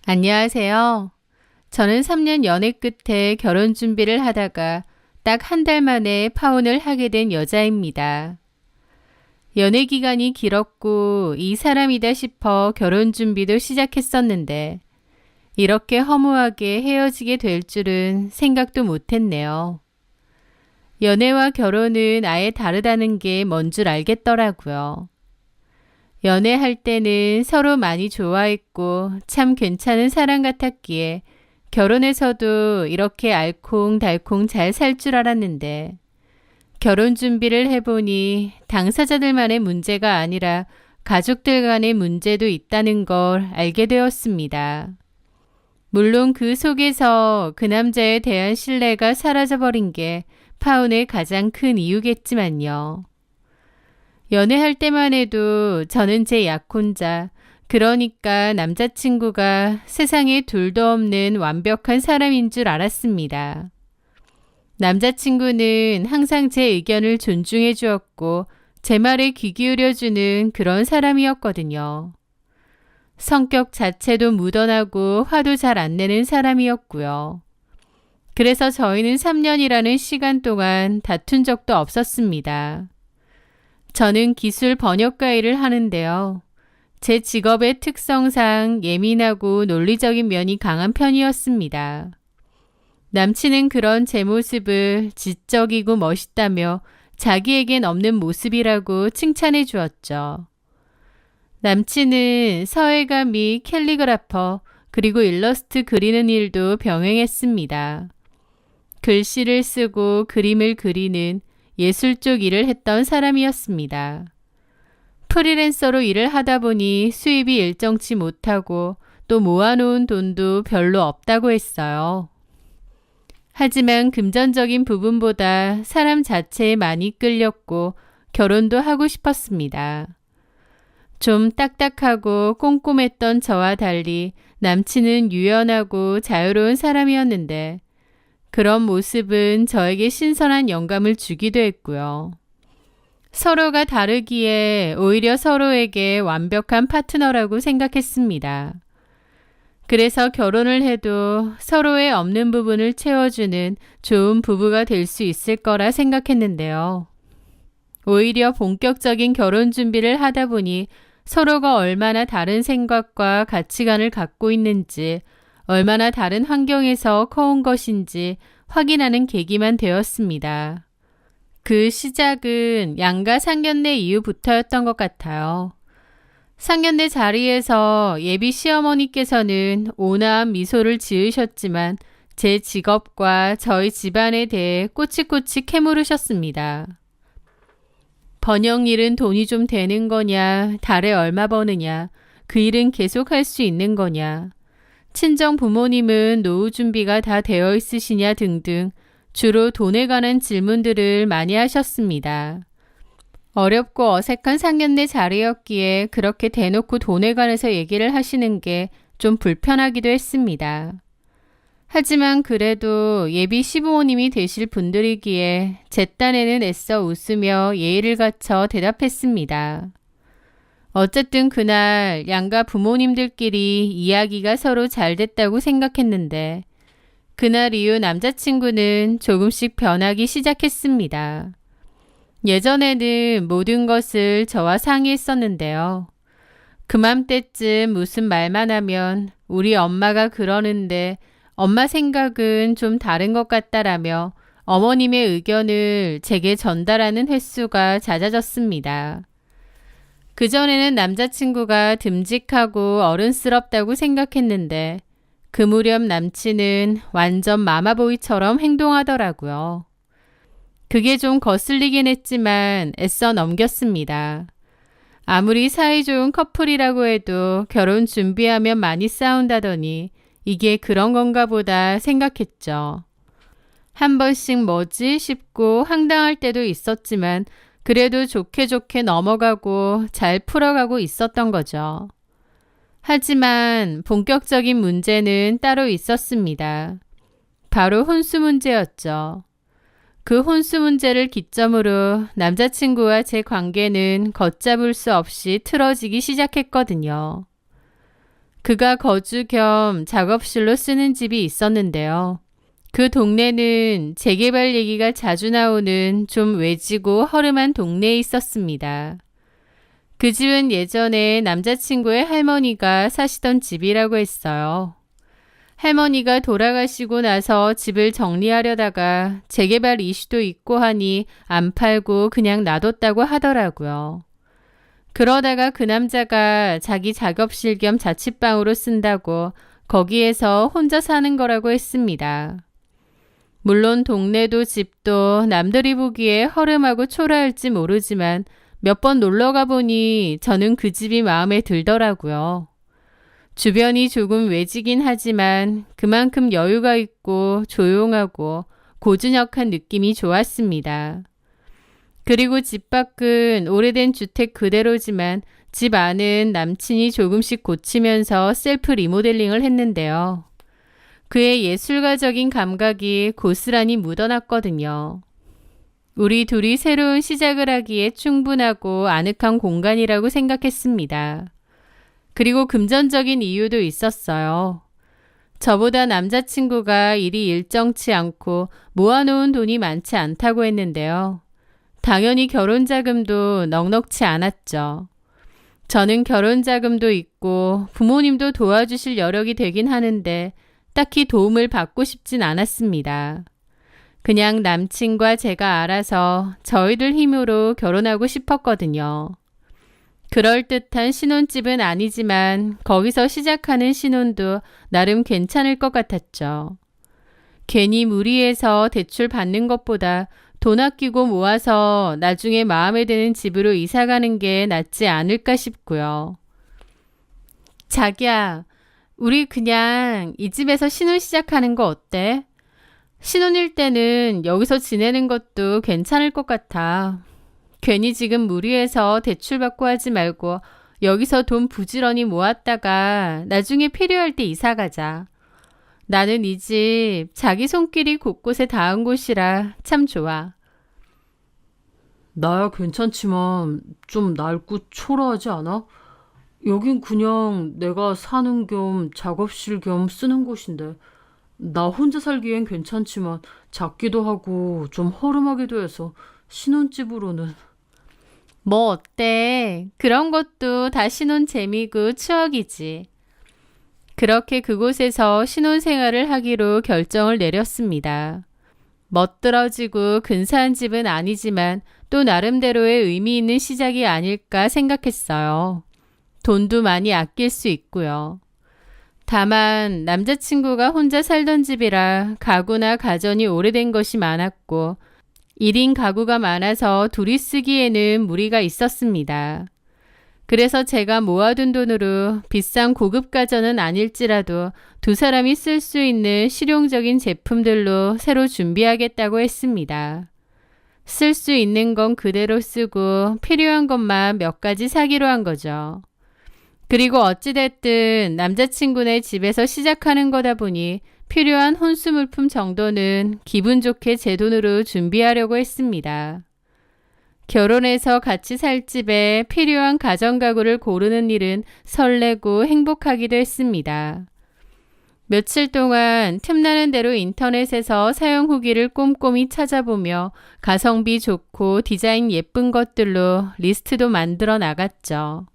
안녕하세요. 저는 3년 연애 끝에 결혼 준비를 하다가 딱 한 달 만에 파혼을 하게 된 여자입니다. 연애 기간이 길었고 이 사람이다 싶어 결혼 준비도 시작했었는데 이렇게 허무하게 헤어지게 될 줄은 생각도 못했네요. 연애와 결혼은 아예 다르다는 게 뭔 줄 알겠더라고요. 연애할 때는 서로 많이 좋아했고 참 괜찮은 사람 같았기에 결혼해서도 이렇게 알콩달콩 잘 살 줄 알았는데 결혼 준비를 해보니 당사자들만의 문제가 아니라 가족들 간의 문제도 있다는 걸 알게 되었습니다. 물론 그 속에서 그 남자에 대한 신뢰가 사라져버린 게 파혼의 가장 큰 이유겠지만요. 연애할 때만 해도 저는 제 약혼자, 그러니까 남자친구가 세상에 둘도 없는 완벽한 사람인 줄 알았습니다. 남자친구는 항상 제 의견을 존중해 주었고 제 말에 귀 기울여주는 그런 사람이었거든요. 성격 자체도 무던하고 화도 잘 안 내는 사람이었고요. 그래서 저희는 3년이라는 시간 동안 다툰 적도 없었습니다. 저는 기술 번역가 일을 하는데요. 제 직업의 특성상 예민하고 논리적인 면이 강한 편이었습니다. 남친은 그런 제 모습을 지적이고 멋있다며 자기에겐 없는 모습이라고 칭찬해 주었죠. 남친은 서예가 및 캘리그라퍼 그리고 일러스트 그리는 일도 병행했습니다. 글씨를 쓰고 그림을 그리는 예술 쪽 일을 했던 사람이었습니다. 프리랜서로 일을 하다 보니 수입이 일정치 못하고 또 모아놓은 돈도 별로 없다고 했어요. 하지만 금전적인 부분보다 사람 자체에 많이 끌렸고 결혼도 하고 싶었습니다. 좀 딱딱하고 꼼꼼했던 저와 달리 남친은 유연하고 자유로운 사람이었는데 그런 모습은 저에게 신선한 영감을 주기도 했고요. 서로가 다르기에 오히려 서로에게 완벽한 파트너라고 생각했습니다. 그래서 결혼을 해도 서로의 없는 부분을 채워주는 좋은 부부가 될 수 있을 거라 생각했는데요. 오히려 본격적인 결혼 준비를 하다 보니 서로가 얼마나 다른 생각과 가치관을 갖고 있는지, 얼마나 다른 환경에서 커온 것인지 확인하는 계기만 되었습니다. 그 시작은 양가 상견례 이후부터였던 것 같아요. 상견례 자리에서 예비 시어머니께서는 온화한 미소를 지으셨지만 제 직업과 저희 집안에 대해 꼬치꼬치 캐물으셨습니다. 번역 일은 돈이 좀 되는 거냐, 달에 얼마 버느냐, 그 일은 계속 할 수 있는 거냐, 친정 부모님은 노후 준비가 다 되어 있으시냐 등등 주로 돈에 관한 질문들을 많이 하셨습니다. 어렵고 어색한 상견례 자리였기에 그렇게 대놓고 돈에 관해서 얘기를 하시는 게 좀 불편하기도 했습니다. 하지만 그래도 예비 시부모님이 되실 분들이기에 제 딴에는 애써 웃으며 예의를 갖춰 대답했습니다. 어쨌든 그날 양가 부모님들끼리 이야기가 서로 잘 됐다고 생각했는데 그날 이후 남자친구는 조금씩 변하기 시작했습니다. 예전에는 모든 것을 저와 상의했었는데요. 그맘때쯤 무슨 말만 하면 우리 엄마가 그러는데 엄마 생각은 좀 다른 것 같다라며 어머님의 의견을 제게 전달하는 횟수가 잦아졌습니다. 그전에는 남자친구가 듬직하고 어른스럽다고 생각했는데 그 무렵 남친은 완전 마마보이처럼 행동하더라고요. 그게 좀 거슬리긴 했지만 애써 넘겼습니다. 아무리 사이좋은 커플이라고 해도 결혼 준비하면 많이 싸운다더니 이게 그런 건가 보다 생각했죠. 한 번씩 뭐지 싶고 황당할 때도 있었지만 그래도 좋게 좋게 넘어가고 잘 풀어가고 있었던 거죠. 하지만 본격적인 문제는 따로 있었습니다. 바로 혼수 문제였죠. 그 혼수 문제를 기점으로 남자친구와 제 관계는 걷잡을 수 없이 틀어지기 시작했거든요. 그가 거주 겸 작업실로 쓰는 집이 있었는데요. 그 동네는 재개발 얘기가 자주 나오는 좀 외지고 허름한 동네에 있었습니다. 그 집은 예전에 남자친구의 할머니가 사시던 집이라고 했어요. 할머니가 돌아가시고 나서 집을 정리하려다가 재개발 이슈도 있고 하니 안 팔고 그냥 놔뒀다고 하더라고요. 그러다가 그 남자가 자기 작업실 겸 자취방으로 쓴다고 거기에서 혼자 사는 거라고 했습니다. 물론 동네도 집도 남들이 보기에 허름하고 초라할지 모르지만 몇 번 놀러 가보니 저는 그 집이 마음에 들더라고요. 주변이 조금 외지긴 하지만 그만큼 여유가 있고 조용하고 고즈넉한 느낌이 좋았습니다. 그리고 집 밖은 오래된 주택 그대로지만 집 안은 남친이 조금씩 고치면서 셀프 리모델링을 했는데요. 그의 예술가적인 감각이 고스란히 묻어났거든요. 우리 둘이 새로운 시작을 하기에 충분하고 아늑한 공간이라고 생각했습니다. 그리고 금전적인 이유도 있었어요. 저보다 남자친구가 일이 일정치 않고 모아놓은 돈이 많지 않다고 했는데요. 당연히 결혼자금도 넉넉치 않았죠. 저는 결혼자금도 있고 부모님도 도와주실 여력이 되긴 하는데 딱히 도움을 받고 싶진 않았습니다. 그냥 남친과 제가 알아서 저희들 힘으로 결혼하고 싶었거든요. 그럴듯한 신혼집은 아니지만 거기서 시작하는 신혼도 나름 괜찮을 것 같았죠. 괜히 무리해서 대출 받는 것보다 돈 아끼고 모아서 나중에 마음에 드는 집으로 이사 가는 게 낫지 않을까 싶고요. 자기야, 우리 그냥 이 집에서 신혼 시작하는 거 어때? 신혼일 때는 여기서 지내는 것도 괜찮을 것 같아. 괜히 지금 무리해서 대출받고 하지 말고 여기서 돈 부지런히 모았다가 나중에 필요할 때 이사 가자. 나는 이 집 자기 손길이 곳곳에 닿은 곳이라 참 좋아. 나야 괜찮지만 좀 낡고 초라하지 않아? 여긴 그냥 내가 사는 겸 작업실 겸 쓰는 곳인데 나 혼자 살기엔 괜찮지만 작기도 하고 좀 허름하기도 해서 신혼집으로는. 뭐 어때? 그런 것도 다 신혼 재미고 추억이지. 그렇게 그곳에서 신혼생활을 하기로 결정을 내렸습니다. 멋들어지고 근사한 집은 아니지만 또 나름대로의 의미 있는 시작이 아닐까 생각했어요. 돈도 많이 아낄 수 있고요. 다만 남자친구가 혼자 살던 집이라 가구나 가전이 오래된 것이 많았고 1인 가구가 많아서 둘이 쓰기에는 무리가 있었습니다. 그래서 제가 모아둔 돈으로 비싼 고급 가전은 아닐지라도 두 사람이 쓸 수 있는 실용적인 제품들로 새로 준비하겠다고 했습니다. 쓸 수 있는 건 그대로 쓰고 필요한 것만 몇 가지 사기로 한 거죠. 그리고 어찌됐든 남자친구네 집에서 시작하는 거다 보니 필요한 혼수 물품 정도는 기분 좋게 제 돈으로 준비하려고 했습니다. 결혼해서 같이 살 집에 필요한 가전가구를 고르는 일은 설레고 행복하기도 했습니다. 며칠 동안 틈나는 대로 인터넷에서 사용 후기를 꼼꼼히 찾아보며 가성비 좋고 디자인 예쁜 것들로 리스트도 만들어 나갔죠.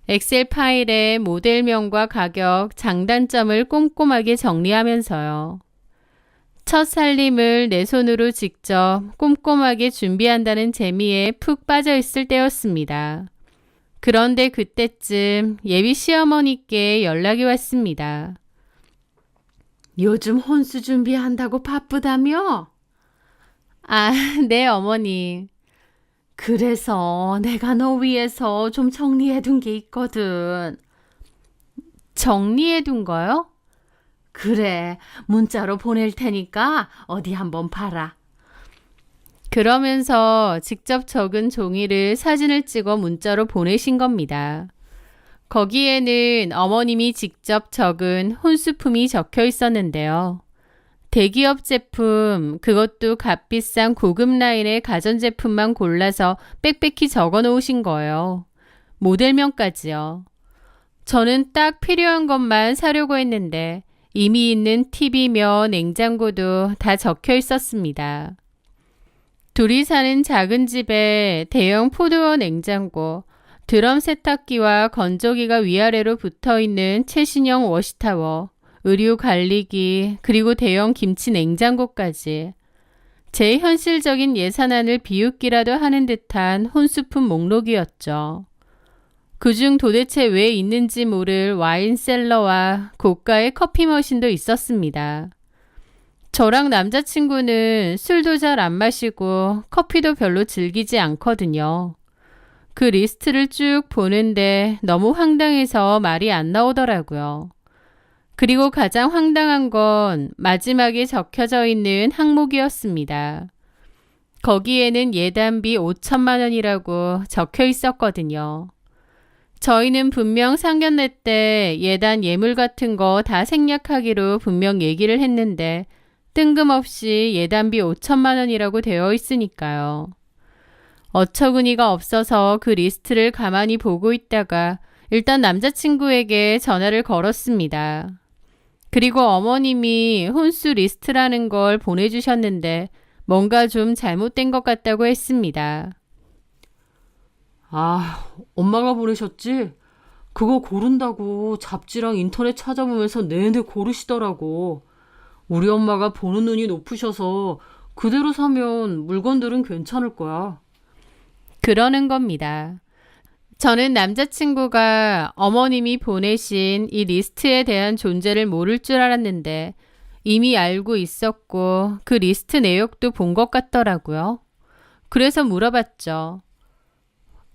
엑셀 파일에 모델명과 가격, 장단점을 꼼꼼하게 정리하면서요. 첫 살림을 내 손으로 직접 꼼꼼하게 준비한다는 재미에 푹 빠져 있을 때였습니다. 그런데 그때쯤 예비 시어머니께 연락이 왔습니다. 요즘 혼수 준비한다고 바쁘다며? 아, 네 어머니. 그래서 내가 너 위해서 좀 정리해둔 게 있거든. 정리해둔 거요? 그래, 문자로 보낼 테니까 어디 한번 봐라. 그러면서 직접 적은 종이를 사진을 찍어 문자로 보내신 겁니다. 거기에는 어머님이 직접 적은 혼수품이 적혀 있었는데요. 대기업 제품, 그것도 값비싼 고급 라인의 가전제품만 골라서 빽빽히 적어 놓으신 거예요. 모델명까지요. 저는 딱 필요한 것만 사려고 했는데 이미 있는 TV며 냉장고도 다 적혀 있었습니다. 둘이 사는 작은 집에 대형 포도원 냉장고, 드럼 세탁기와 건조기가 위아래로 붙어있는 최신형 워시타워, 의류 관리기, 그리고 대형 김치 냉장고까지 제 현실적인 예산안을 비웃기라도 하는 듯한 혼수품 목록이었죠. 그중 도대체 왜 있는지 모를 와인 셀러와 고가의 커피 머신도 있었습니다. 저랑 남자친구는 술도 잘 안 마시고 커피도 별로 즐기지 않거든요. 그 리스트를 쭉 보는데 너무 황당해서 말이 안 나오더라고요. 그리고 가장 황당한 건 마지막에 적혀져 있는 항목이었습니다. 거기에는 예단비 5천만 원이라고 적혀 있었거든요. 저희는 분명 상견례 때 예단 예물 같은 거 다 생략하기로 분명 얘기를 했는데 뜬금없이 예단비 5천만 원이라고 되어 있으니까요. 어처구니가 없어서 그 리스트를 가만히 보고 있다가 일단 남자친구에게 전화를 걸었습니다. 그리고 어머님이 혼수 리스트라는 걸 보내주셨는데 뭔가 좀 잘못된 것 같다고 했습니다. 아, 엄마가 보내셨지? 그거 고른다고 잡지랑 인터넷 찾아보면서 내내 고르시더라고. 우리 엄마가 보는 눈이 높으셔서 그대로 사면 물건들은 괜찮을 거야. 그러는 겁니다. 저는 남자친구가 어머님이 보내신 이 리스트에 대한 존재를 모를 줄 알았는데 이미 알고 있었고 그 리스트 내역도 본 것 같더라고요. 그래서 물어봤죠.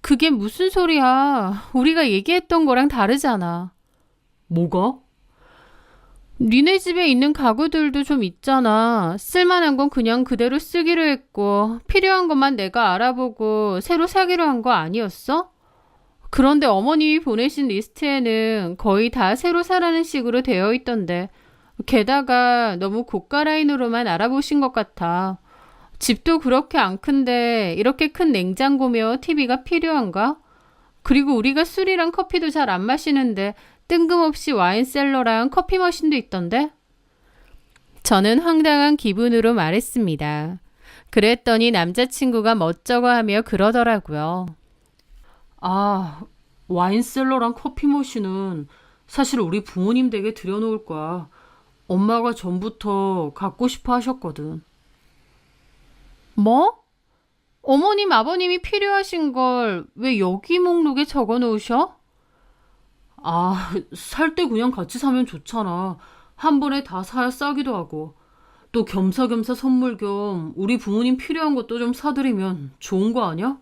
그게 무슨 소리야? 우리가 얘기했던 거랑 다르잖아. 뭐가? 니네 집에 있는 가구들도 좀 있잖아. 쓸만한 건 그냥 그대로 쓰기로 했고 필요한 것만 내가 알아보고 새로 사기로 한 거 아니었어? 그런데 어머님이 보내신 리스트에는 거의 다 새로 사라는 식으로 되어 있던데 게다가 너무 고가 라인으로만 알아보신 것 같아. 집도 그렇게 안 큰데 이렇게 큰 냉장고며 TV가 필요한가? 그리고 우리가 술이랑 커피도 잘 안 마시는데 뜬금없이 와인셀러랑 커피 머신도 있던데? 저는 황당한 기분으로 말했습니다. 그랬더니 남자친구가 멋쩍어 하며 그러더라고요. 아, 와인셀러랑 커피 머신은 사실 우리 부모님 댁에 들여놓을 거야. 엄마가 전부터 갖고 싶어 하셨거든. 뭐? 어머님, 아버님이 필요하신 걸 왜 여기 목록에 적어 놓으셔? 아, 살 때 그냥 같이 사면 좋잖아. 한 번에 다 사야 싸기도 하고. 또 겸사겸사 선물 겸 우리 부모님 필요한 것도 좀 사드리면 좋은 거 아니야?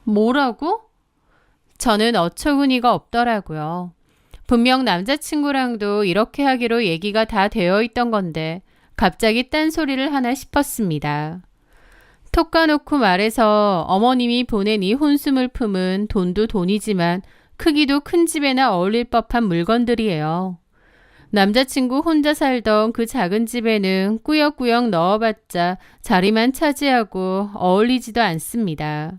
뭐라고? 저는 어처구니가 없더라고요. 분명 남자친구랑도 이렇게 하기로 얘기가 다 되어 있던 건데 갑자기 딴소리를 하나 싶었습니다. 톡 까놓고 말해서 어머님이 보낸 이 혼수물품은 돈도 돈이지만 크기도 큰 집에나 어울릴 법한 물건들이에요. 남자친구 혼자 살던 그 작은 집에는 꾸역꾸역 넣어봤자 자리만 차지하고 어울리지도 않습니다.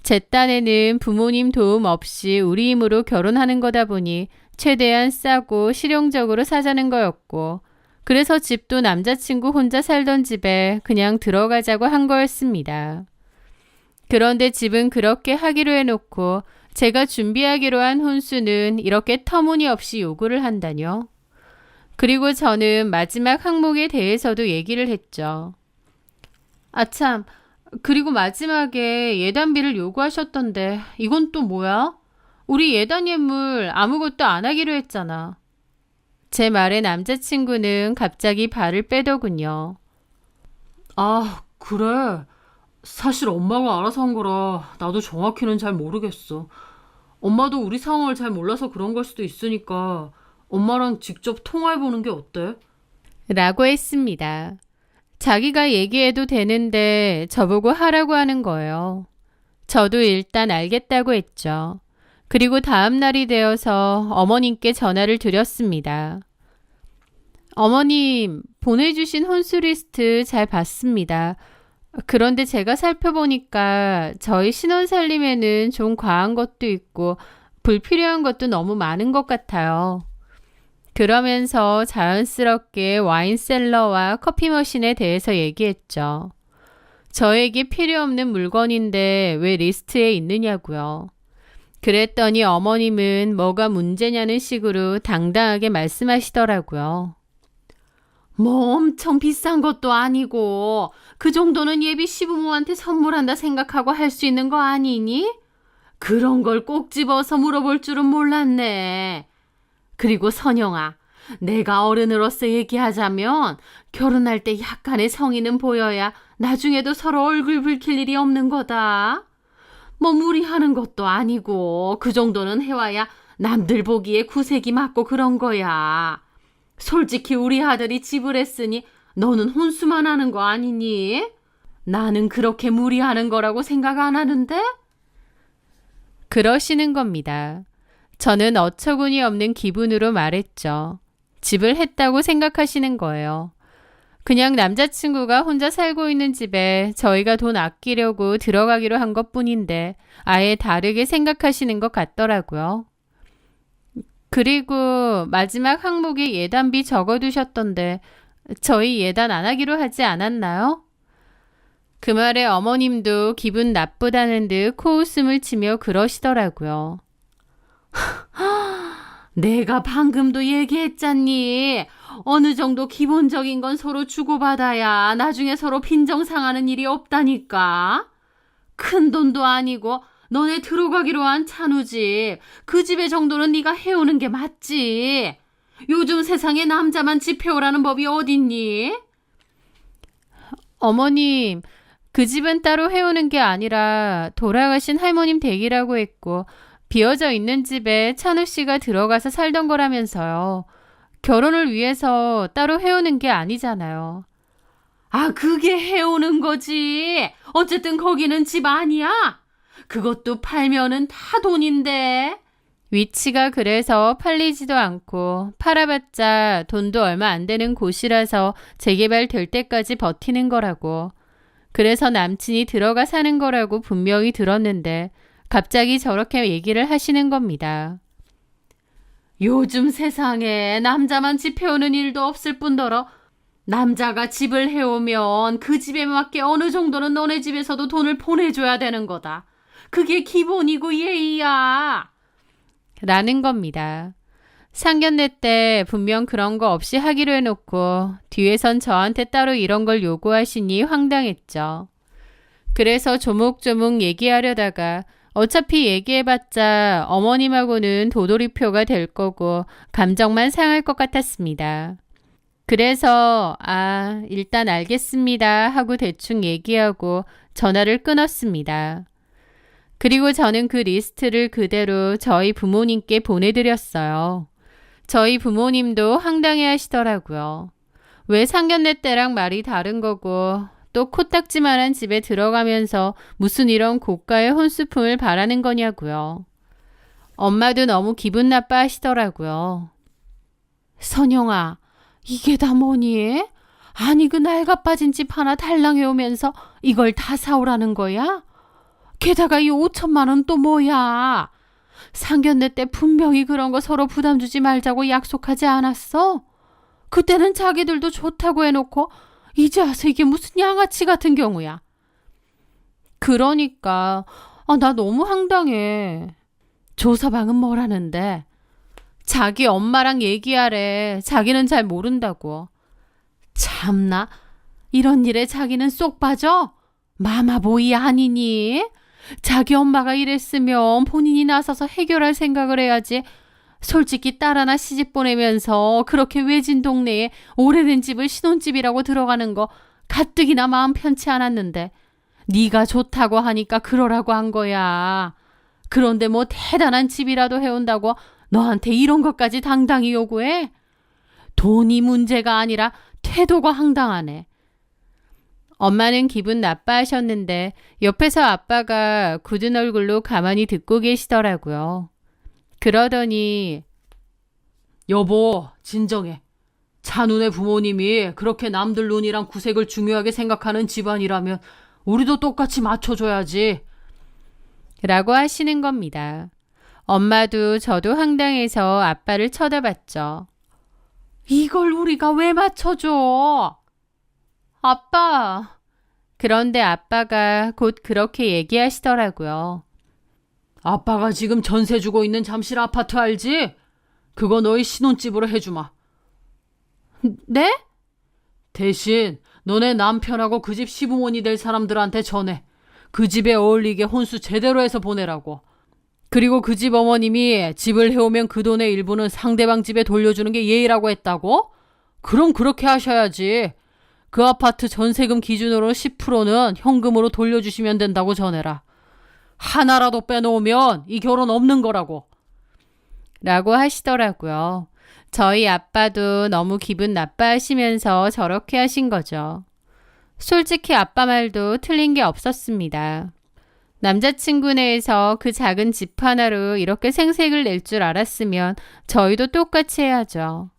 제 딴에는 부모님 도움 없이 우리 힘으로 결혼하는 거다 보니 최대한 싸고 실용적으로 사자는 거였고 그래서 집도 남자친구 혼자 살던 집에 그냥 들어가자고 한 거였습니다. 그런데 집은 그렇게 하기로 해놓고 제가 준비하기로 한 혼수는 이렇게 터무니없이 요구를 한다뇨. 그리고 저는 마지막 항목에 대해서도 얘기를 했죠. 아참, 그리고 마지막에 예단비를 요구하셨던데 이건 또 뭐야? 우리 예단 예물 아무것도 안 하기로 했잖아. 제 말에 남자친구는 갑자기 발을 빼더군요. 아, 그래. 사실 엄마가 알아서 한 거라 나도 정확히는 잘 모르겠어. 엄마도 우리 상황을 잘 몰라서 그런 걸 수도 있으니까 엄마랑 직접 통화해보는 게 어때? 라고 했습니다. 자기가 얘기해도 되는데 저보고 하라고 하는 거예요. 저도 일단 알겠다고 했죠. 그리고 다음 날이 되어서 어머님께 전화를 드렸습니다. 어머님, 보내주신 혼수 리스트 잘 봤습니다. 그런데 제가 살펴보니까 저희 신혼 살림에는 좀 과한 것도 있고 불필요한 것도 너무 많은 것 같아요. 그러면서 자연스럽게 와인셀러와 커피 머신에 대해서 얘기했죠. 저에게 필요 없는 물건인데 왜 리스트에 있느냐고요. 그랬더니 어머님은 뭐가 문제냐는 식으로 당당하게 말씀하시더라고요. 뭐 엄청 비싼 것도 아니고 그 정도는 예비 시부모한테 선물한다 생각하고 할 수 있는 거 아니니? 그런 걸 꼭 집어서 물어볼 줄은 몰랐네. 그리고 선영아, 내가 어른으로서 얘기하자면 결혼할 때 약간의 성의는 보여야 나중에도 서로 얼굴 붉힐 일이 없는 거다. 뭐 무리하는 것도 아니고 그 정도는 해와야 남들 보기에 구색이 맞고 그런 거야. 솔직히 우리 아들이 집을 했으니 너는 혼수만 하는 거 아니니? 나는 그렇게 무리하는 거라고 생각 안 하는데? 그러시는 겁니다. 저는 어처구니 없는 기분으로 말했죠. 집을 했다고 생각하시는 거예요. 그냥 남자친구가 혼자 살고 있는 집에 저희가 돈 아끼려고 들어가기로 한 것뿐인데 아예 다르게 생각하시는 것 같더라고요. 그리고 마지막 항목에 예단비 적어두셨던데 저희 예단 안 하기로 하지 않았나요? 그 말에 어머님도 기분 나쁘다는 듯 코웃음을 치며 그러시더라고요. 내가 방금도 얘기했잖니. 어느 정도 기본적인 건 서로 주고받아야 나중에 서로 빈정상하는 일이 없다니까. 큰 돈도 아니고 너네 들어가기로 한 찬우집. 그 집의 정도는 네가 해오는 게 맞지. 요즘 세상에 남자만 집 해오라는 법이 어딨니? 어머님, 그 집은 따로 해오는 게 아니라 돌아가신 할머님 댁이라고 했고 비어져 있는 집에 찬우 씨가 들어가서 살던 거라면서요. 결혼을 위해서 따로 해오는 게 아니잖아요. 아, 그게 해오는 거지. 어쨌든 거기는 집 아니야. 그것도 팔면은 다 돈인데. 위치가 그래서 팔리지도 않고 팔아봤자 돈도 얼마 안 되는 곳이라서 재개발될 때까지 버티는 거라고. 그래서 남친이 들어가 사는 거라고 분명히 들었는데 갑자기 저렇게 얘기를 하시는 겁니다. 요즘 세상에 남자만 집 해오는 일도 없을 뿐더러 남자가 집을 해오면 그 집에 맞게 어느 정도는 너네 집에서도 돈을 보내줘야 되는 거다. 그게 기본이고 예의야. 라는 겁니다. 상견례 때 분명 그런 거 없이 하기로 해놓고 뒤에선 저한테 따로 이런 걸 요구하시니 황당했죠. 그래서 조목조목 얘기하려다가 어차피 얘기해봤자 어머님하고는 도돌이표가 될 거고 감정만 상할 것 같았습니다. 그래서 일단 알겠습니다 하고 대충 얘기하고 전화를 끊었습니다. 그리고 저는 그 리스트를 그대로 저희 부모님께 보내드렸어요. 저희 부모님도 황당해 하시더라고요. 왜 상견례 때랑 말이 다른 거고 또 코딱지만한 집에 들어가면서 무슨 이런 고가의 혼수품을 바라는 거냐고요. 엄마도 너무 기분 나빠 하시더라고요. 선영아, 이게 다 뭐니? 아니 그 낡아빠진 집 하나 달랑해 오면서 이걸 다 사오라는 거야? 게다가 이 5천만 원 또 뭐야? 상견례 때 분명히 그런 거 서로 부담 주지 말자고 약속하지 않았어? 그때는 자기들도 좋다고 해놓고 이제 와서 이게 무슨 양아치 같은 경우야. 그러니까 나 너무 황당해. 조서방은 뭐라는데? 자기 엄마랑 얘기하래. 자기는 잘 모른다고. 참나, 이런 일에 자기는 쏙 빠져? 마마보이 아니니? 자기 엄마가 이랬으면 본인이 나서서 해결할 생각을 해야지. 솔직히 딸 하나 시집 보내면서 그렇게 외진 동네에 오래된 집을 신혼집이라고 들어가는 거 가뜩이나 마음 편치 않았는데 네가 좋다고 하니까 그러라고 한 거야. 그런데 뭐 대단한 집이라도 해온다고 너한테 이런 것까지 당당히 요구해? 돈이 문제가 아니라 태도가 황당하네. 엄마는 기분 나빠하셨는데 옆에서 아빠가 굳은 얼굴로 가만히 듣고 계시더라고요. 그러더니 여보, 진정해. 찬훈의 부모님이 그렇게 남들 눈이랑 구색을 중요하게 생각하는 집안이라면 우리도 똑같이 맞춰줘야지. 라고 하시는 겁니다. 엄마도 저도 황당해서 아빠를 쳐다봤죠. 이걸 우리가 왜 맞춰줘? 아빠. 그런데 아빠가 곧 그렇게 얘기하시더라고요. 아빠가 지금 전세 주고 있는 잠실 아파트 알지? 그거 너희 신혼집으로 해주마. 네? 대신 너네 남편하고 그 집 시부모니 될 사람들한테 전해. 그 집에 어울리게 혼수 제대로 해서 보내라고. 그리고 그 집 어머님이 집을 해오면 그 돈의 일부는 상대방 집에 돌려주는 게 예의라고 했다고? 그럼 그렇게 하셔야지. 그 아파트 전세금 기준으로 10%는 현금으로 돌려주시면 된다고 전해라. 하나라도 빼놓으면 이 결혼 없는 거라고. 라고 하시더라고요. 저희 아빠도 너무 기분 나빠하시면서 저렇게 하신 거죠. 솔직히 아빠 말도 틀린 게 없었습니다. 남자친구 내에서 그 작은 집 하나로 이렇게 생색을 낼 줄 알았으면 저희도 똑같이 해야죠.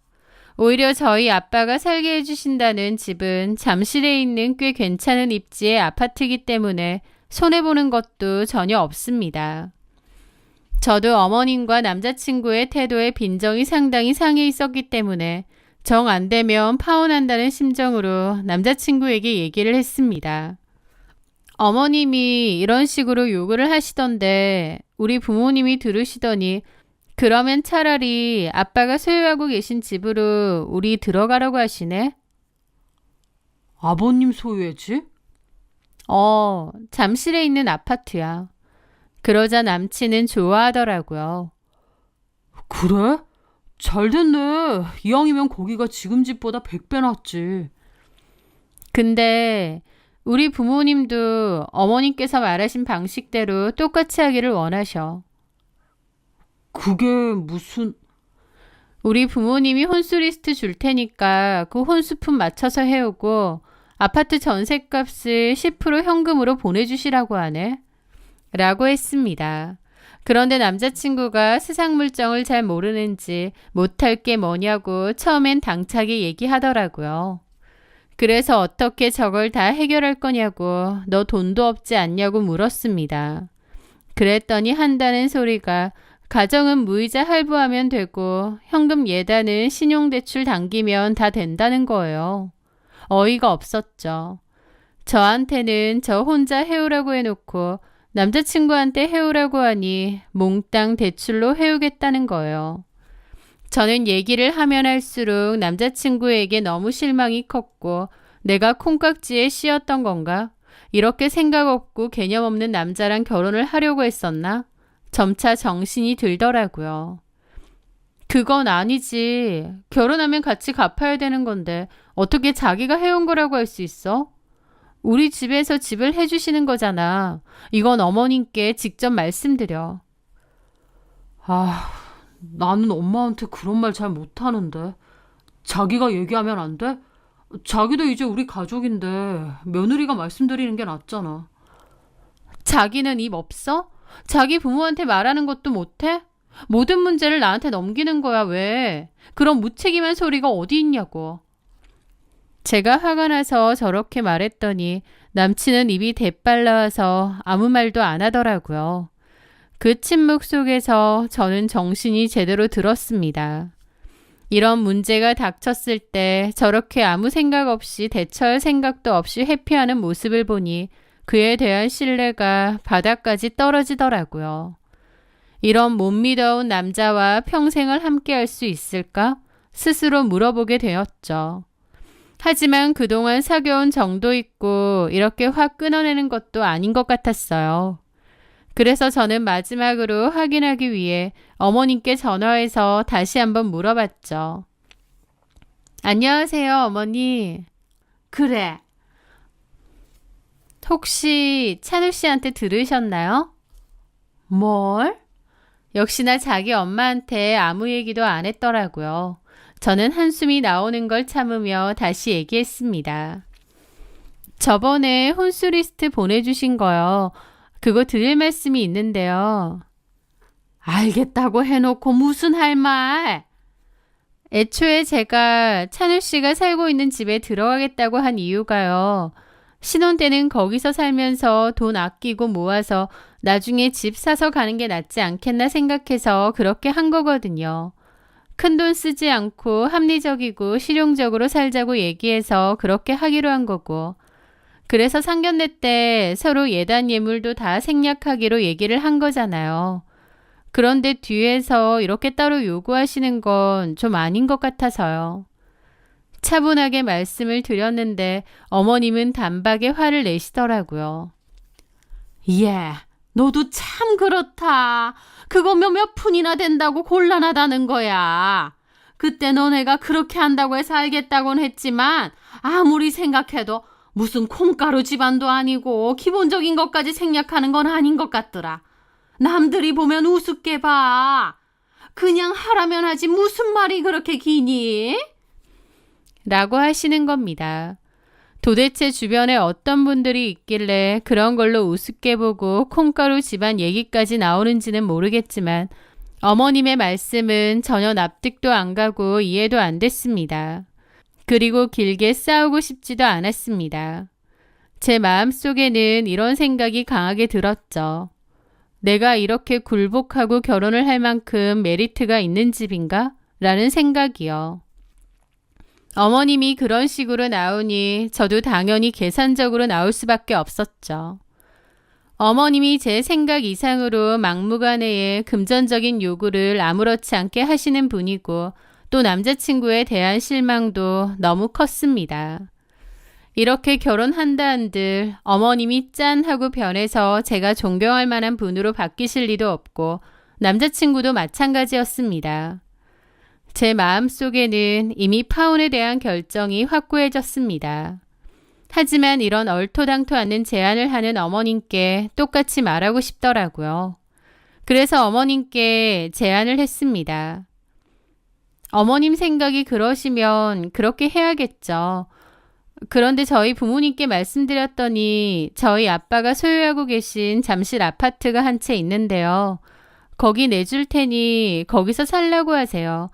오히려 저희 아빠가 살게 해주신다는 집은 잠실에 있는 꽤 괜찮은 입지의 아파트이기 때문에 손해보는 것도 전혀 없습니다. 저도 어머님과 남자친구의 태도에 빈정이 상당히 상해 있었기 때문에 정 안 되면 파혼한다는 심정으로 남자친구에게 얘기를 했습니다. 어머님이 이런 식으로 요구를 하시던데 우리 부모님이 들으시더니 그러면 차라리 아빠가 소유하고 계신 집으로 우리 들어가라고 하시네? 아버님 소유의 집? 잠실에 있는 아파트야. 그러자 남친은 좋아하더라고요. 그래? 잘 됐네. 이왕이면 거기가 지금 집보다 100배 낫지. 근데 우리 부모님도 어머님께서 말하신 방식대로 똑같이 하기를 원하셔. 그게 무슨... 우리 부모님이 혼수 리스트 줄 테니까 그 혼수품 맞춰서 해오고 아파트 전셋값을 10% 현금으로 보내주시라고 하네. 라고 했습니다. 그런데 남자친구가 세상 물정을 잘 모르는지 못할 게 뭐냐고 처음엔 당차게 얘기하더라고요. 그래서 어떻게 저걸 다 해결할 거냐고 너 돈도 없지 않냐고 물었습니다. 그랬더니 한다는 소리가 가정은 무이자 할부하면 되고 현금 예단은 신용대출 당기면 다 된다는 거예요. 어이가 없었죠. 저한테는 저 혼자 해오라고 해놓고 남자친구한테 해오라고 하니 몽땅 대출로 해오겠다는 거예요. 저는 얘기를 하면 할수록 남자친구에게 너무 실망이 컸고 내가 콩깍지에 씌었던 건가? 이렇게 생각 없고 개념 없는 남자랑 결혼을 하려고 했었나? 점차 정신이 들더라고요. 그건 아니지. 결혼하면 같이 갚아야 되는 건데 어떻게 자기가 해온 거라고 할 수 있어? 우리 집에서 집을 해주시는 거잖아. 이건 어머님께 직접 말씀드려. 나는 엄마한테 그런 말 잘 못하는데. 자기가 얘기하면 안 돼? 자기도 이제 우리 가족인데 며느리가 말씀드리는 게 낫잖아. 자기는 입 없어? 자기 부모한테 말하는 것도 못해? 모든 문제를 나한테 넘기는 거야, 왜? 그런 무책임한 소리가 어디 있냐고. 제가 화가 나서 저렇게 말했더니 남친은 입이 대빨라와서 아무 말도 안 하더라고요. 그 침묵 속에서 저는 정신이 제대로 들었습니다. 이런 문제가 닥쳤을 때 저렇게 아무 생각 없이 대처할 생각도 없이 회피하는 모습을 보니 그에 대한 신뢰가 바닥까지 떨어지더라고요. 이런 못 믿어온 남자와 평생을 함께할 수 있을까? 스스로 물어보게 되었죠. 하지만 그동안 사귀어온 정도 있고 이렇게 확 끊어내는 것도 아닌 것 같았어요. 그래서 저는 마지막으로 확인하기 위해 어머님께 전화해서 다시 한번 물어봤죠. 안녕하세요, 어머니. 그래. 혹시 찬우 씨한테 들으셨나요? 뭘? 역시나 자기 엄마한테 아무 얘기도 안 했더라고요. 저는 한숨이 나오는 걸 참으며 다시 얘기했습니다. 저번에 혼수 리스트 보내주신 거요. 그거 드릴 말씀이 있는데요. 알겠다고 해놓고 무슨 할 말? 애초에 제가 찬우 씨가 살고 있는 집에 들어가겠다고 한 이유가요. 신혼 때는 거기서 살면서 돈 아끼고 모아서 나중에 집 사서 가는 게 낫지 않겠나 생각해서 그렇게 한 거거든요. 큰돈 쓰지 않고 합리적이고 실용적으로 살자고 얘기해서 그렇게 하기로 한 거고. 그래서 상견례 때 서로 예단 예물도 다 생략하기로 얘기를 한 거잖아요. 그런데 뒤에서 이렇게 따로 요구하시는 건 좀 아닌 것 같아서요. 차분하게 말씀을 드렸는데 어머님은 단박에 화를 내시더라고요. 예, 너도 참 그렇다. 그거면 몇 푼이나 된다고 곤란하다는 거야. 그때 너네가 그렇게 한다고 해서 알겠다곤 했지만 아무리 생각해도 무슨 콩가루 집안도 아니고 기본적인 것까지 생략하는 건 아닌 것 같더라. 남들이 보면 우습게 봐. 그냥 하라면 하지 무슨 말이 그렇게 기니? 라고 하시는 겁니다. 도대체 주변에 어떤 분들이 있길래 그런 걸로 우습게 보고 콩가루 집안 얘기까지 나오는지는 모르겠지만 어머님의 말씀은 전혀 납득도 안 가고 이해도 안 됐습니다. 그리고 길게 싸우고 싶지도 않았습니다. 제 마음속에는 이런 생각이 강하게 들었죠. 내가 이렇게 굴복하고 결혼을 할 만큼 메리트가 있는 집인가? 라는 생각이요. 어머님이 그런 식으로 나오니 저도 당연히 계산적으로 나올 수밖에 없었죠. 어머님이 제 생각 이상으로 막무가내의 금전적인 요구를 아무렇지 않게 하시는 분이고 또 남자친구에 대한 실망도 너무 컸습니다. 이렇게 결혼한다 한들 어머님이 짠 하고 변해서 제가 존경할 만한 분으로 바뀌실 리도 없고 남자친구도 마찬가지였습니다. 제 마음속에는 이미 파혼에 대한 결정이 확고해졌습니다. 하지만 이런 얼토당토 않는 제안을 하는 어머님께 똑같이 말하고 싶더라고요. 그래서 어머님께 제안을 했습니다. 어머님 생각이 그러시면 그렇게 해야겠죠. 그런데 저희 부모님께 말씀드렸더니 저희 아빠가 소유하고 계신 잠실 아파트가 한 채 있는데요. 거기 내줄 테니 거기서 살라고 하세요.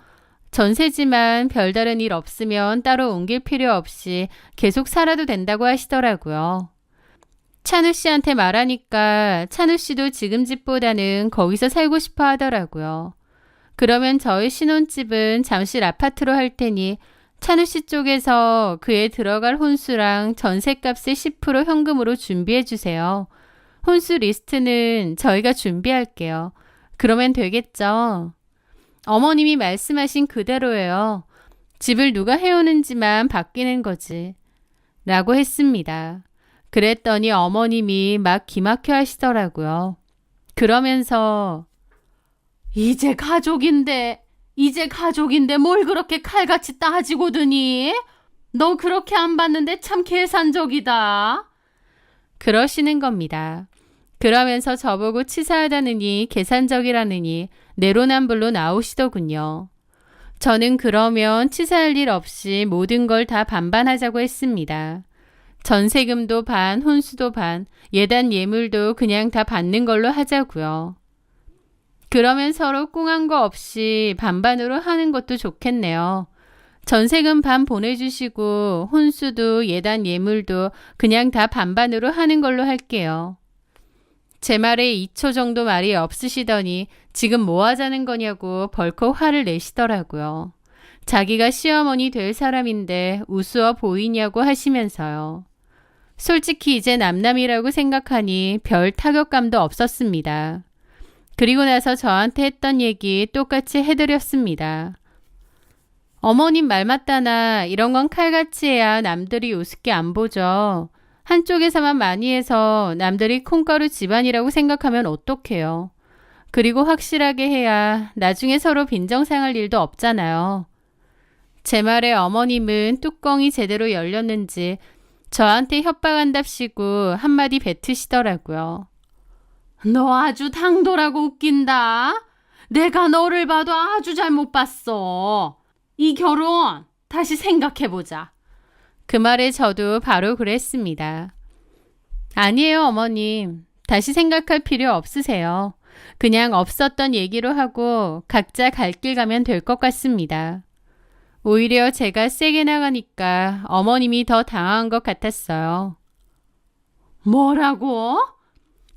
전세지만 별다른 일 없으면 따로 옮길 필요 없이 계속 살아도 된다고 하시더라고요. 찬우 씨한테 말하니까 찬우 씨도 지금 집보다는 거기서 살고 싶어 하더라고요. 그러면 저희 신혼집은 잠실 아파트로 할 테니 찬우 씨 쪽에서 그에 들어갈 혼수랑 전세값의 10% 현금으로 준비해 주세요. 혼수 리스트는 저희가 준비할게요. 그러면 되겠죠? 어머님이 말씀하신 그대로예요. 집을 누가 해오는지만 바뀌는 거지. 라고 했습니다. 그랬더니 어머님이 막 기막혀 하시더라고요. 그러면서 이제 가족인데 뭘 그렇게 칼같이 따지고 드니? 너 그렇게 안 봤는데 참 계산적이다. 그러시는 겁니다. 그러면서 저보고 치사하다느니 계산적이라느니 내로남불로 나오시더군요. 저는 그러면 치사할 일 없이 모든 걸 다 반반하자고 했습니다. 전세금도 반, 혼수도 반, 예단 예물도 그냥 다 받는 걸로 하자고요. 그러면 서로 꿍한 거 없이 반반으로 하는 것도 좋겠네요. 전세금 반 보내주시고 혼수도 예단 예물도 그냥 다 반반으로 하는 걸로 할게요. 제 말에 2초 정도 말이 없으시더니 지금 뭐 하자는 거냐고 벌컥 화를 내시더라고요. 자기가 시어머니 될 사람인데 우스워 보이냐고 하시면서요. 솔직히 이제 남남이라고 생각하니 별 타격감도 없었습니다. 그리고 나서 저한테 했던 얘기 똑같이 해드렸습니다. 어머님 말 맞다나 이런 건 칼같이 해야 남들이 우습게 안 보죠. 한쪽에서만 많이 해서 남들이 콩가루 집안이라고 생각하면 어떡해요. 그리고 확실하게 해야 나중에 서로 빈정상할 일도 없잖아요. 제 말에 어머님은 뚜껑이 제대로 열렸는지 저한테 협박한답시고 한마디 뱉으시더라고요. 너 아주 당돌하고 웃긴다. 내가 너를 봐도 아주 잘못 봤어. 이 결혼 다시 생각해보자. 그 말에 저도 바로 그랬습니다. 아니에요, 어머님. 다시 생각할 필요 없으세요. 그냥 없었던 얘기로 하고 각자 갈 길 가면 될 것 같습니다. 오히려 제가 세게 나가니까 어머님이 더 당황한 것 같았어요. 뭐라고?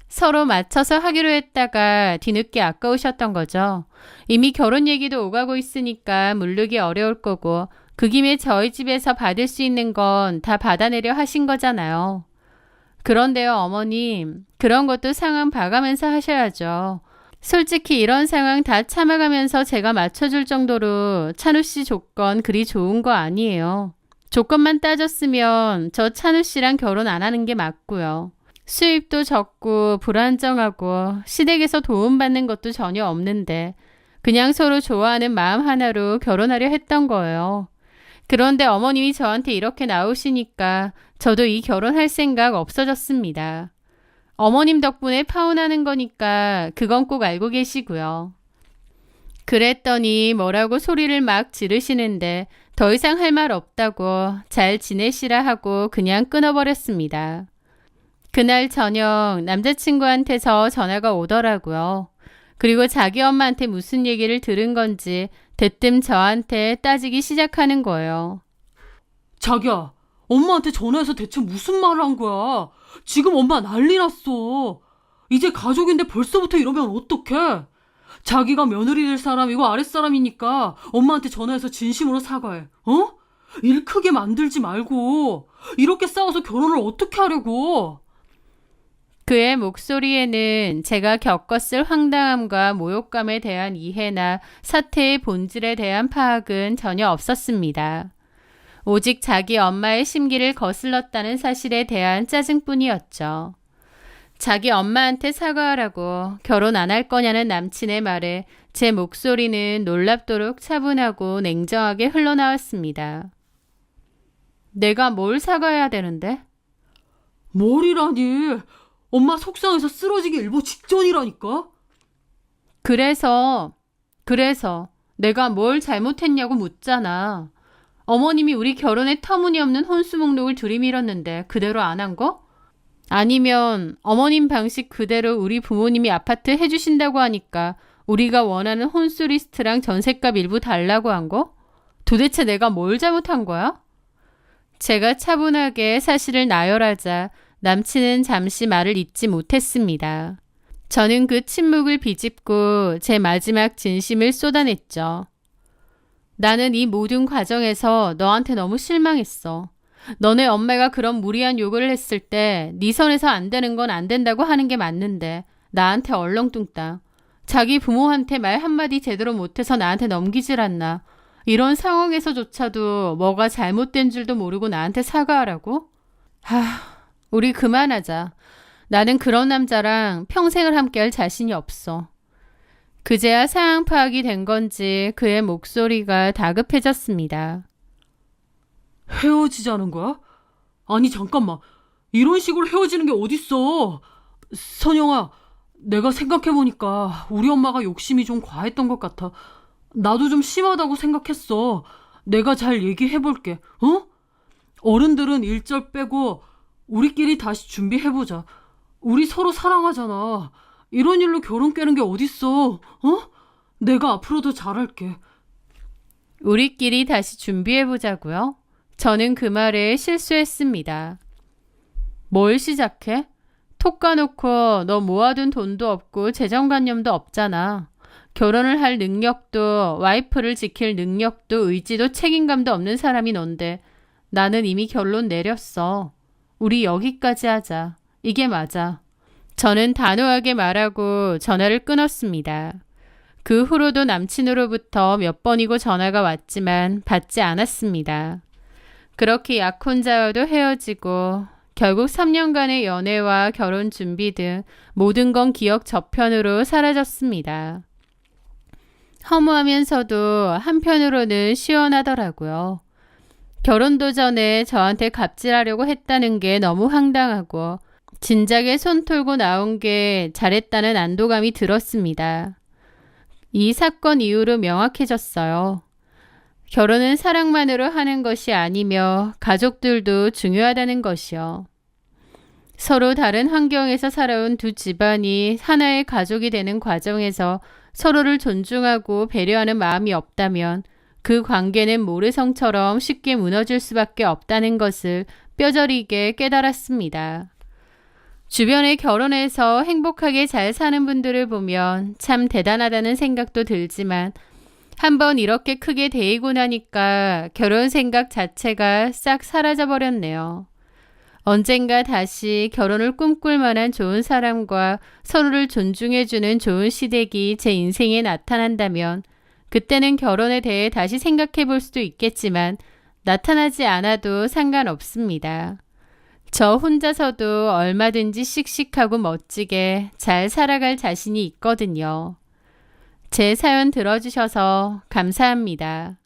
서로 맞춰서 하기로 했다가 뒤늦게 아까우셨던 거죠. 이미 결혼 얘기도 오가고 있으니까 물르기 어려울 거고 그 김에 저희 집에서 받을 수 있는 건 다 받아내려 하신 거잖아요. 그런데요, 어머님. 그런 것도 상황 봐가면서 하셔야죠. 솔직히 이런 상황 다 참아가면서 제가 맞춰줄 정도로 찬우 씨 조건 그리 좋은 거 아니에요. 조건만 따졌으면 저 찬우 씨랑 결혼 안 하는 게 맞고요. 수입도 적고 불안정하고 시댁에서 도움받는 것도 전혀 없는데 그냥 서로 좋아하는 마음 하나로 결혼하려 했던 거예요. 그런데 어머님이 저한테 이렇게 나오시니까 저도 이 결혼할 생각 없어졌습니다. 어머님 덕분에 파혼하는 거니까 그건 꼭 알고 계시고요. 그랬더니 뭐라고 소리를 막 지르시는데 더 이상 할 말 없다고 잘 지내시라 하고 그냥 끊어버렸습니다. 그날 저녁 남자친구한테서 전화가 오더라고요. 그리고 자기 엄마한테 무슨 얘기를 들은 건지 대뜸 저한테 따지기 시작하는 거예요. 자기야, 엄마한테 전화해서 대체 무슨 말을 한 거야? 지금 엄마 난리 났어. 이제 가족인데 벌써부터 이러면 어떡해? 자기가 며느리 될 사람이고 아랫사람이니까 엄마한테 전화해서 진심으로 사과해. 어? 일 크게 만들지 말고 이렇게 싸워서 결혼을 어떻게 하려고? 그의 목소리에는 제가 겪었을 황당함과 모욕감에 대한 이해나 사태의 본질에 대한 파악은 전혀 없었습니다. 오직 자기 엄마의 심기를 거슬렀다는 사실에 대한 짜증뿐이었죠. 자기 엄마한테 사과하라고 결혼 안 할 거냐는 남친의 말에 제 목소리는 놀랍도록 차분하고 냉정하게 흘러나왔습니다. 내가 뭘 사과해야 되는데? 뭘이라니? 엄마 속상해서 쓰러지기 일보 직전이라니까? 그래서 내가 뭘 잘못했냐고 묻잖아. 어머님이 우리 결혼에 터무니없는 혼수 목록을 들이밀었는데 그대로 안 한 거? 아니면 어머님 방식 그대로 우리 부모님이 아파트 해주신다고 하니까 우리가 원하는 혼수 리스트랑 전셋값 일부 달라고 한 거? 도대체 내가 뭘 잘못한 거야? 제가 차분하게 사실을 나열하자 남친은 잠시 말을 잇지 못했습니다. 저는 그 침묵을 비집고 제 마지막 진심을 쏟아냈죠. 나는 이 모든 과정에서 너한테 너무 실망했어. 너네 엄마가 그런 무리한 요구를 했을 때 네 선에서 안 되는 건 안 된다고 하는 게 맞는데 나한테 얼렁뚱땅. 자기 부모한테 말 한마디 제대로 못해서 나한테 넘기질 않나. 이런 상황에서조차도 뭐가 잘못된 줄도 모르고 나한테 사과하라고? 우리 그만하자. 나는 그런 남자랑 평생을 함께할 자신이 없어. 그제야 상황 파악이 된 건지 그의 목소리가 다급해졌습니다. 헤어지자는 거야? 아니 잠깐만, 이런 식으로 헤어지는 게 어딨어. 선영아, 내가 생각해보니까 우리 엄마가 욕심이 좀 과했던 것 같아. 나도 좀 심하다고 생각했어. 내가 잘 얘기해볼게. 어? 어른들은 일절 빼고 우리끼리 다시 준비해보자. 우리 서로 사랑하잖아. 이런 일로 결혼 깨는 게 어딨어. 어? 내가 앞으로도 잘할게. 우리끼리 다시 준비해보자고요? 저는 그 말에 실수했습니다. 뭘 시작해? 톡 까놓고 너 모아둔 돈도 없고 재정관념도 없잖아. 결혼을 할 능력도 와이프를 지킬 능력도 의지도 책임감도 없는 사람이 넌데 나는 이미 결론 내렸어. 우리 여기까지 하자. 이게 맞아. 저는 단호하게 말하고 전화를 끊었습니다. 그 후로도 남친으로부터 몇 번이고 전화가 왔지만 받지 않았습니다. 그렇게 약혼자와도 헤어지고 결국 3년간의 연애와 결혼 준비 등 모든 건 기억 저편으로 사라졌습니다. 허무하면서도 한편으로는 시원하더라고요. 결혼도 전에 저한테 갑질하려고 했다는 게 너무 황당하고 진작에 손 털고 나온 게 잘했다는 안도감이 들었습니다. 이 사건 이후로 명확해졌어요. 결혼은 사랑만으로 하는 것이 아니며 가족들도 중요하다는 것이요. 서로 다른 환경에서 살아온 두 집안이 하나의 가족이 되는 과정에서 서로를 존중하고 배려하는 마음이 없다면 그 관계는 모래성처럼 쉽게 무너질 수밖에 없다는 것을 뼈저리게 깨달았습니다. 주변에 결혼해서 행복하게 잘 사는 분들을 보면 참 대단하다는 생각도 들지만 한번 이렇게 크게 데이고 나니까 결혼 생각 자체가 싹 사라져버렸네요. 언젠가 다시 결혼을 꿈꿀 만한 좋은 사람과 서로를 존중해주는 좋은 시댁이 제 인생에 나타난다면 그때는 결혼에 대해 다시 생각해 볼 수도 있겠지만 나타나지 않아도 상관없습니다. 저 혼자서도 얼마든지 씩씩하고 멋지게 잘 살아갈 자신이 있거든요. 제 사연 들어주셔서 감사합니다.